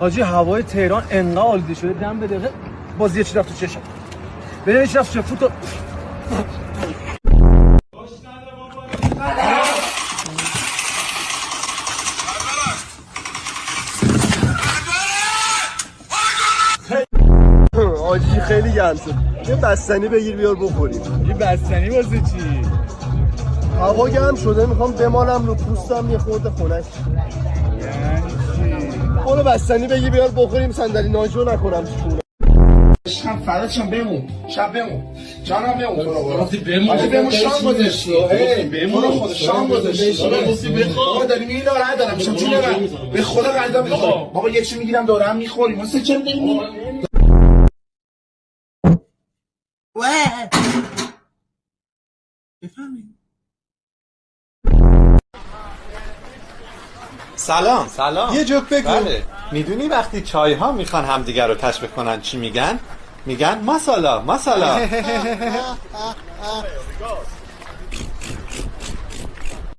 حاجی هوای تهران انقدر آلوده شده دم به دقیقه باز یه چی رفت تو چشم. ببین چی رفت تو فوتو. آجی خیلی گرم شد. یه بستنی بگیر بیار بخوریم. یه بستنی واسه چی؟ هوا گرم شده میخوام بمالم رو پوستم یه خورده خنک. یعنی چی؟ برو بستنی بگیر بیار بخوریم صندلی ناجو نکنم تو خونه. شب فردا شب بمون جانم بمون بمون شام گذاشتی برو خود شام گذاشتی بابا داری میری ناراحت دارم میشم چون به خدا غذا میخوریم بابا یه چی میگیرم دارم میخوریم واسه چه میگی سلام یه جوک بگو. بله. میدونی وقتی چای ها میخوان همدیگر رو تشویق کنن چی میگن؟ میگن ماسالا